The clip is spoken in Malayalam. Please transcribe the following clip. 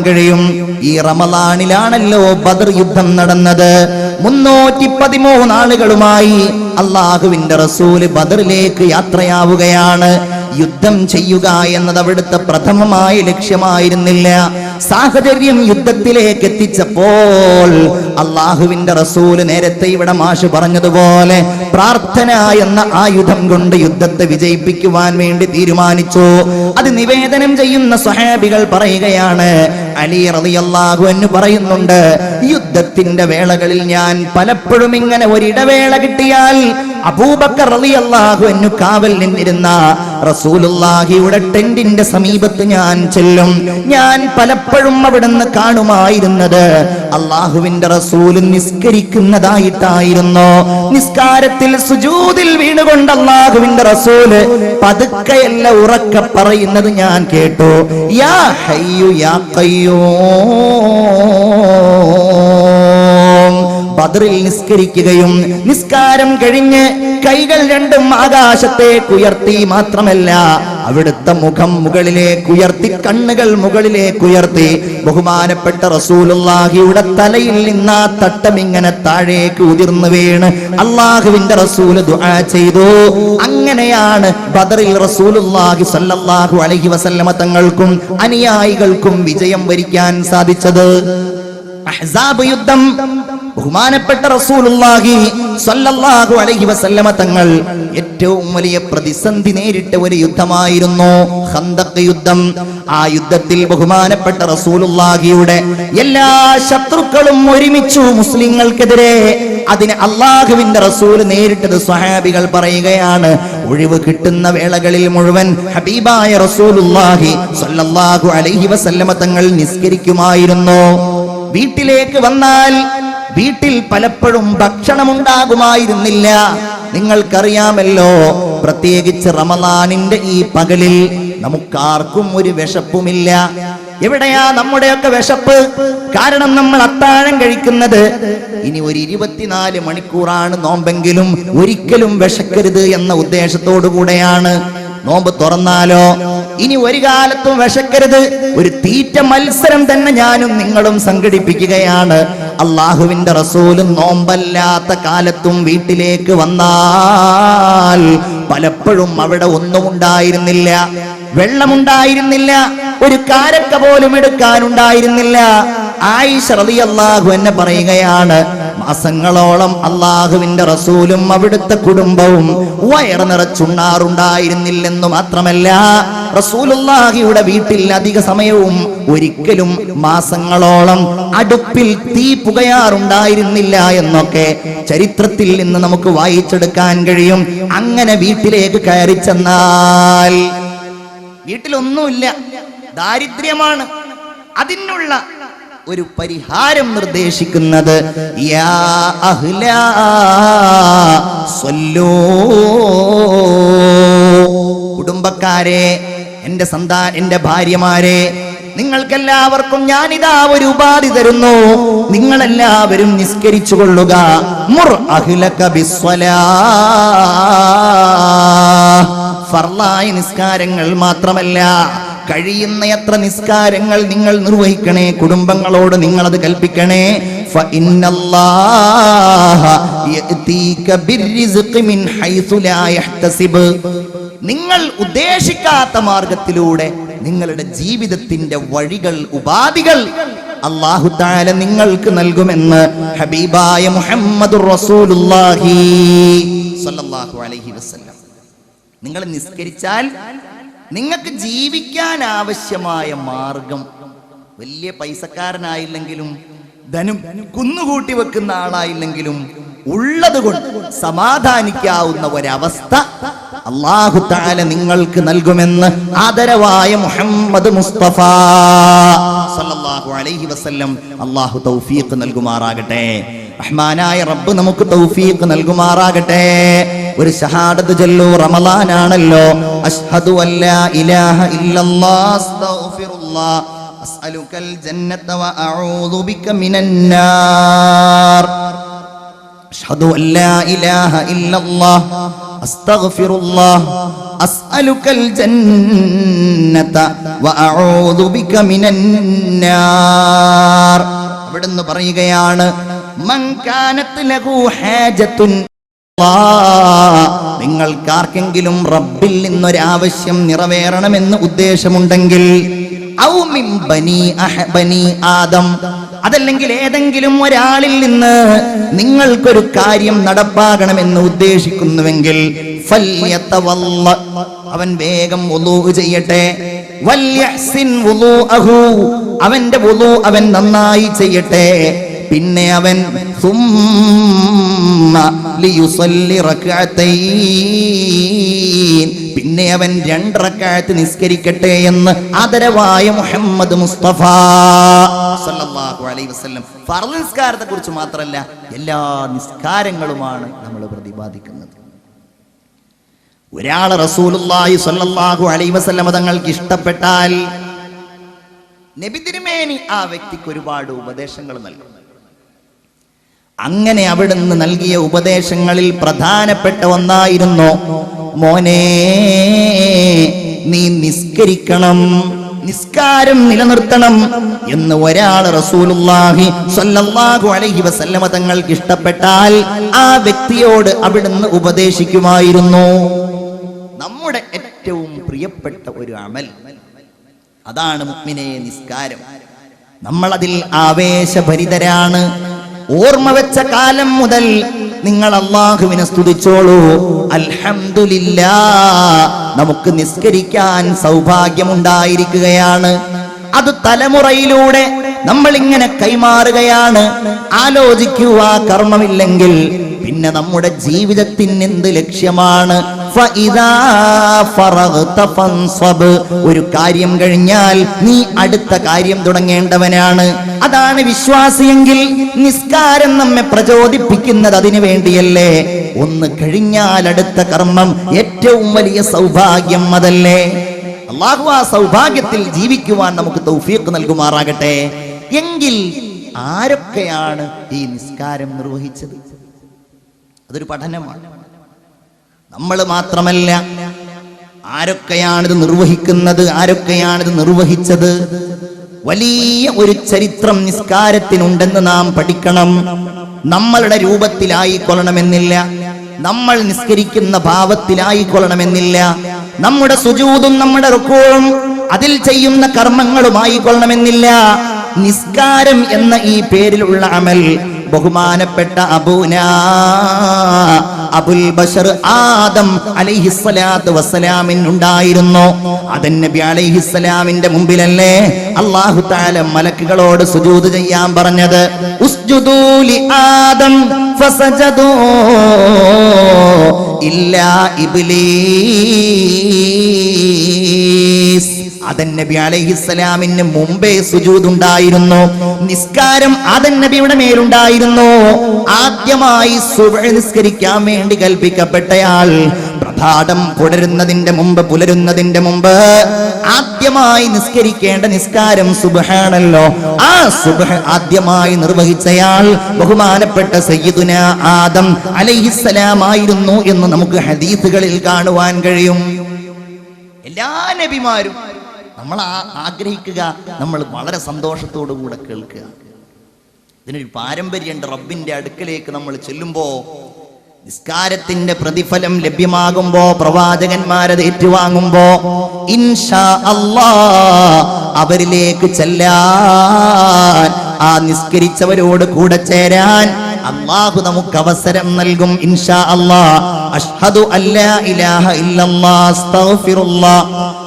കഴിയും. ഈ റമളാനിലാണല്ലോ ബദർ യുദ്ധം നടന്നത്. 313 ആളുകളുമായി അള്ളാഹുവിന്റെ റസൂല് ബദറിലേക്ക് യാത്രയാവുകയാണ്. യുദ്ധം ചെയ്യുക എന്നത് അവിടുത്തെ പ്രഥമമായ ലക്ഷ്യമായിരുന്നില്ല. സാഹചര്യം യുദ്ധത്തിലേക്ക് എത്തിച്ചപ്പോൾ അള്ളാഹുവിന്റെ റസൂല് നേരത്തെ ഇവിടെ മാഷ് പറഞ്ഞതുപോലെ പ്രാർത്ഥന എന്ന ആയുധം കൊണ്ട് യുദ്ധത്തെ വിജയിപ്പിക്കുവാൻ വേണ്ടി തീരുമാനിച്ചു. അത് നിവേദനം ചെയ്യുന്ന സ്വഹാബികൾ പറയുകയാണ്. അലി റളിയല്ലാഹു അൻഹു പറയുന്നുണ്ട്, യുദ്ധത്തിന്റെ വേളകളിൽ ഞാൻ പലപ്പോഴും ഇങ്ങനെ ഒരിടവേള കിട്ടിയാൽ അബൂബക്കർ റളിയല്ലാഹു അൻഹു കാവൽ നിന്നിരുന്ന റസൂലുള്ളാഹിയുടെ ടെന്റിന്റെ സമീപത്ത് ഞാൻ ചെല്ലും. ഞാൻ പലപ്പോഴും അവിടുന്ന് കാണുമായിരുന്നത് അള്ളാഹുവിന്റെ റസൂല് നിസ്കരിക്കുന്നതായിട്ടായിരുന്നു. നിസ്കാരത്തിൽ സുജൂദിൽ വീണുകൊണ്ട് അള്ളാഹുവിന്റെ റസൂല് പതുക്കെയല്ല ഉറക്കെ പറയുന്നത് ഞാൻ കേട്ടു. യാ ഹയ്യു യാ ഖയ്യൂം. ബദറിൽ നിസ്കരിക്കുകയും നിസ്കാരം കഴിഞ്ഞ് കൈകൾ രണ്ടും ആകാശത്തേക്ക് ഉയർത്തി മാത്രമല്ല അവിടുത്തെ മുഖം മുകളിലേക്ക് ഉയർത്തി, കണ്ണുകൾ മുകളിലേക്ക് ഉയർത്തി, ബഹുമാനപ്പെട്ട റസൂലുള്ളാഹിയുടെ തലയിൽ നിന്ന് ആ തട്ടം ഇങ്ങനെ താഴേക്ക് ഉതിർന്നു വീണ് അള്ളാഹുവിന്റെ റസൂല് ദുആ ചെയ്തു. അങ്ങനെയാണ് ബദറിൽ റസൂലുള്ളാഹി സ്വല്ലല്ലാഹു അലൈഹി വസല്ലമ തങ്ങൾക്കും അനുയായികൾക്കും വിജയം വരിക്കാൻ സാധിച്ചത്. അഹ്സാബ് യുദ്ധം ബഹുമാനപ്പെട്ട റസൂലുള്ളാഹി സ്വല്ലല്ലാഹു അലൈഹി വസല്ലമ തങ്ങൾ ഏറ്റവും വലിയ പ്രതിസന്ധി നേരിട്ട ഒരു യുദ്ധമായിരുന്നു ഖന്തഖ് യുദ്ധം. ആ യുദ്ധത്തിൽ ബഹുമാനപ്പെട്ട റസൂലുള്ളാഹിയുടെ എല്ലാ ശത്രുക്കളും ഒരുമിച്ചു മുസ്ലിങ്ങൾക്കെതിരെ. അതിന് അള്ളാഹുവിന്റെ റസൂൽ നേരിട്ടത് സ്വഹാബികൾ പറയുകയാണ്. ഒഴിവ് കിട്ടുന്ന വേളകളിൽ മുഴുവൻ ഹബീബായ റസൂലുള്ളാഹി സ്വല്ലല്ലാഹു അലൈഹി വസല്ലമ തങ്ങൾ നിസ്കരിക്കുമായിരുന്നു. വീട്ടിലേക്ക് വന്നാൽ വീട്ടിൽ പലപ്പോഴും ഭക്ഷണമുണ്ടാകുമായിരുന്നില്ല. നിങ്ങൾക്കറിയാമല്ലോ, പ്രത്യേകിച്ച് റമളാനിന്റെ ഈ പകലിൽ നമുക്കാർക്കും ഒരു വിശപ്പുമില്ല. എവിടെയാ നമ്മുടെയൊക്കെ വിശപ്പ്? കാരണം നമ്മൾ അത്താഴം കഴിക്കുന്നത് ഇനി ഒരു 24 മണിക്കൂറാണ് നോമ്പെങ്കിലും ഒരിക്കലും വിശക്കരുത് എന്ന ഉദ്ദേശത്തോടു കൂടെയാണ്. നോമ്പ് തുറന്നാലോ ഇനി ഒരു കാലത്തും വിശക്കരുത്. ഒരു തീറ്റ മത്സരം തന്നെ ഞാനും നിങ്ങളും സംഘടിപ്പിക്കുകയാണ്. അള്ളാഹുവിന്റെ റസൂല് നോമ്പല്ലാത്ത കാലത്തും വീട്ടിലേക്ക് വന്നാൽ പലപ്പോഴും അവിടെ ഒന്നും ഉണ്ടായിരുന്നില്ല. വെള്ളമുണ്ടായിരുന്നില്ല, ഒരു കാരക്ക പോലും എടുക്കാനുണ്ടായിരുന്നില്ല. ആയിഷ റളിയല്ലാഹു അൻഹ പറയുകയാണ്, മാസങ്ങളോളം അള്ളാഹുവിന്റെ റസൂലും അവിടുത്തെ കുടുംബവും വയറ് നിറച്ചുണ്ണാറുണ്ടായിരുന്നില്ലെന്ന് മാത്രമല്ല, റസൂലുള്ളാഹിയുടെ വീട്ടിൽ അധിക സമയവും ഒരിക്കലും മാസങ്ങളോളം അടുപ്പിൽ തീ പുകയാറുണ്ടായിരുന്നില്ല എന്നൊക്കെ ചരിത്രത്തിൽ നിന്ന് നമുക്ക് വായിച്ചെടുക്കാൻ കഴിയും. അങ്ങനെ വീട്ടിലേക്ക് കയറി ചെന്നാൽ വീട്ടിലൊന്നുമില്ല, ദാരിദ്ര്യമാണ്. അതിനുള്ള ഒരു പരിഹാരം നിർദ്ദേശിക്കുന്നത് യാ അഹ്ലാ സ്വല്ലൂ, കുടുംബക്കാരെ, എന്റെ ഭാര്യമാരെ, നിങ്ങൾക്കെല്ലാവർക്കും ഞാനിതാ ഒരു ഉപാധി തരുന്നു. നിങ്ങളെല്ലാവരും നിസ്കരിച്ചു കൊള്ളുക. മുർ അഹ്ലക ബിസ്സലാ, ഫർളായ നിസ്കാരങ്ങൾ മാത്രമല്ല, കഴിയുന്നത്ര നിസ്കാരങ്ങൾ നിങ്ങൾ നിർവഹിക്കണേ. കുടുംബങ്ങളോട് നിങ്ങൾ അത് കൽപ്പിക്കണേ. ഫഇന്നല്ലാഹ യഅതീക ബിർരിസ്ഖി മിൻ ഹൈസു ലാ യഹ്തസിബ്, നിങ്ങൾ ഉദ്ദേശിക്കാത്ത മാർഗത്തിലൂടെ നിങ്ങളുടെ ജീവിതത്തിന്റെ വഴികൾ, ഉപാധികൾ അല്ലാഹു തആല നിങ്ങൾക്ക് നൽകുമെന്ന് ഹബീബായ മുഹമ്മദുർ റസൂലുള്ളാഹി സ്വല്ലല്ലാഹു അലൈഹി വസല്ലം. നിങ്ങൾ നിസ്കരിച്ചാൽ നിങ്ങൾക്ക് ജീവിക്കാൻ ആവശ്യമായ മാർഗം, വലിയ പൈസക്കാരനായില്ലെങ്കിലും ധനം കുന്നുകൂട്ടി വെക്കുന്ന ആളായില്ലെങ്കിലും ഉള്ളത് കൊണ്ട് സമാധാനിക്കാവുന്ന ഒരവസ്ഥ അല്ലാഹു തആല നിങ്ങൾക്ക് നൽകുമെന്ന് ആദരവായ മുഹമ്മദ് മുസ്തഫ സല്ലല്ലാഹു അലൈഹി വസല്ലം അല്ലാഹു തൗഫീഖ് നൽകുമാറാകട്ടെ. റഹ്മാനായ റബ്ബ് നമുക്ക് തൗഫീഖ് നൽകുമാറാകട്ടെ. ഒരു ഷഹാദത്ത് ചൊല്ലൂ, റമളാനാണല്ലോ. അശ്ഹദു അല്ലാ ഇലാഹ ഇല്ലല്ലാഹ് അസ്തഗ്ഫിറുല്ലാഹ് അസ്അലുകൽ ജന്നത വ അഊദു ബിക മിനൻ നാർ. അശ്ഹദു അല്ലാ ഇലാഹ ഇല്ലല്ലാഹ് അസ്തഗ്ഫിറുല്ലാഹ് അസ്അലുക്കൽ ജന്നത വഅഊദു ബിക മിനന്നാർ. അവിടുന്ന് പറയുകയാണ്, മൻ കാനത് ലഹു ഹാജത്തുൻ, നിങ്ങൾക്കാർക്കെങ്കിലും റബ്ബിൽ നിന്നൊരാവശ്യം നിറവേറണമെന്ന് ഉദ്ദേശമുണ്ടെങ്കിൽ, ഔ മിൻ ബനി ആദം, അതല്ലെങ്കിൽ ഏതെങ്കിലും ഒരാളിൽ നിന്ന് നിങ്ങൾക്കൊരു കാര്യം നടപ്പാകണമെന്ന് ഉദ്ദേശിക്കുന്നുവെങ്കിൽ, ഫല്യതവല്ല, അവൻ വേഗം വുളൂ ചെയ്യട്ടെ, വല്യഹ്സിൻ വുളൂഅഹു, അവന്റെ വുളൂ അവൻ നന്നായി ചെയ്യട്ടെ, പിന്നെ അവൻ സുമ്മ ലിയുസല്ലി റക്അതൈൻ, പിന്നെ അവൻ 2 റക്അത്ത് നിസ്കരിക്കട്ടെ എന്ന് ആദരവായ മുഹമ്മദ് മുസ്തഫ സല്ലല്ലാഹു അലൈഹി വസല്ലം ഫർള് നിസ്കാരത്തെ കുറിച്ച് മാത്രമല്ല എല്ലാ നിസ്കാരങ്ങളുമാണ് നമ്മൾ പ്രതിപാദിക്കുന്നത്. ഒരാൾ റസൂലുള്ളാഹി സ്വല്ലല്ലാഹു അലൈഹി വസല്ലം തങ്ങൾക്ക് ഇഷ്ടപ്പെട്ടാൽ നബി തിരുമേനി ആ വ്യക്തിക്ക് ഒരുപാട് ഉപദേശങ്ങൾ നൽകും. അങ്ങനെ അവിടുന്ന് നൽകിയ ഉപദേശങ്ങളിൽ പ്രധാനപ്പെട്ട ഒന്നായിരുന്നു, മോനെ നീ നിസ്കരിക്കണം, നിസ്കാരം നിലനിർത്തണം എന്ന് ഒരാൾ റസൂലുള്ളാഹി സ്വല്ലല്ലാഹു അലൈഹി വസല്ലമ തങ്ങൾക്ക് ഇഷ്ടപ്പെട്ടാൽ ആ വ്യക്തിയോട് അവിടുന്ന് ഉപദേശിക്കുമായിരുന്നു. നമ്മുടെ ഏറ്റവും പ്രിയപ്പെട്ട ഒരു അമൽ അതാണ് മുഅ്മിനേ നിസ്കാരം. നമ്മൾ അതിൽ ആവേശഭരിതരാണ്. ഓർമ്മ വെച്ച കാലം മുതൽ നിങ്ങൾ അല്ലാഹുവിനെ സ്തുതിച്ചോളൂ. അൽഹംദുലില്ലാഹ്, നമുക്ക് നിസ്കരിക്കാൻ സൗഭാഗ്യമുണ്ടായിരിക്കുകയാണ്. അത് തലമുറയിലൂടെ നമ്മൾ ഇങ്ങനെ കൈമാറുകയാണ്. ആലോചിക്കൂ, ആ കർമ്മമില്ലെങ്കിൽ പിന്നെ നമ്മുടെ ജീവിതത്തിന് എന്ത് ലക്ഷ്യമാണ്? ഫഇദാ ഫറഗ്ത ഫൻസബ്, ഒരു കാര്യം കഴിഞ്ഞാൽ നീ അടുത്ത കാര്യം തുടങ്ങേണ്ടവനാണ്. അതാണ് വിശ്വാസിയെങ്കിൽ നിസ്കാരം നമ്മെ പ്രചോദിപ്പിക്കുന്നത് അതിനു വേണ്ടിയല്ലേ. ഒന്ന് കഴിഞ്ഞാൽ അടുത്ത കർമ്മം ഏറ്റവും വലിയ സൗഭാഗ്യം അതല്ലേ. അല്ലാഹു ആ സൗഭാഗ്യത്തിൽ ജീവിക്കുവാൻ നമുക്ക് തൗഫീഖ് നൽകുമാറാകട്ടെ. എങ്കിൽ ആരൊക്കെയാണ് ഈ നിസ്കാരം നിർവഹിച്ചത്? അതൊരു പഠനമാണ്. നമ്മൾ മാത്രമല്ല, ആരൊക്കെയാണിത് നിർവഹിക്കുന്നത്, ആരൊക്കെയാണിത് നിർവഹിച്ചത്? വലിയ ഒരു ചരിത്രം നിസ്കാരത്തിനുണ്ടെന്ന് നാം പഠിക്കണം. നമ്മളുടെ രൂപത്തിലായിക്കൊള്ളണമെന്നില്ല, നമ്മൾ നിസ്കരിക്കുന്ന ഭാവത്തിലായിക്കൊള്ളണമെന്നില്ല, നമ്മുടെ സുജൂദും നമ്മുടെ റുക്കൂഉം അതിൽ ചെയ്യുന്ന കർമ്മങ്ങളുമായി കൊള്ളണമെന്നില്ല. നിസ്കാരം എന്ന ഈ പേരിലുള്ള അമൽ ബഹുമാനപ്പെട്ട അബുൽ ബശർ ആദം അലൈഹിസ്സലാത്തു വസ്സലാമിനുണ്ടായിരുന്നു. അതൻ നബി അലൈഹിസ്സലാമിന്റെ മുമ്പിലല്ലേ അല്ലാഹു തആല മലക്കുകളോട് സുജൂദ് ചെയ്യാൻ പറഞ്ഞത്. ഉസ്ജുദൂ ലി ആദം ഫസജദൂ ഇല്ലാ ഇബ്ലീസ്. ആദം നബി അലൈഹിസ്സലാമിന് മുമ്പേ സുജൂദ് ഉണ്ടായിരുന്നു. നിസ്കാരം ആദം നബിയുടെ മേലുണ്ടായിരുന്നു. ആദ്യമായി സുബ്ഹ് നിസ്കരിക്കാൻ വേണ്ടി കൽപ്പിക്കപ്പെട്ടയാൾ പ്രഭാതം പുലരുന്നതിന്റെ മുമ്പ് ആദ്യമായി നിസ്കരിക്കേണ്ട നിസ്കാരം സുബ്ഹാണല്ലോ. ആ സുബ്ഹ് ആദ്യമായി നിർവഹിച്ചയാൾ ബഹുമാനപ്പെട്ട സയ്യിദുനാ ആദം അലൈഹിസ്സലാം ആയിരുന്നു എന്ന് നമുക്ക് ഹദീസുകളിൽ കാണുവാൻ കഴിയും. എല്ലാ നബിമാരും നമ്മൾ ആഗ്രഹിക്കുക, നമ്മൾ വളരെ സന്തോഷത്തോടു കൂടെ കേൾക്കുക. ഇതിനൊരു പാരമ്പര്യമുണ്ട്. റബ്ബിന്റെ അടുക്കലേക്ക് നമ്മൾ ചെല്ലുമ്പോ, നിസ്കാരത്തിന്റെ പ്രതിഫലം ലഭ്യമാകുമ്പോ, പ്രവാചകന്മാരത് ഏറ്റുവാങ്ങുമ്പോ, ഇൻഷാ അല്ലാഹ് അവരിലേക്ക് ചെല്ലാൻ, ആ നിസ്കരിച്ചവരോട് കൂടെ ചേരാൻ അല്ലാഹു നമുക്ക് അവസരം നൽകും. ഇൻഷാ അല്ലാഹ്. അഷ്ഹദു അല്ലാ ഇലാഹ ഇല്ലല്ലാഹ് അസ്തഗ്ഫിറുല്ലാഹ്.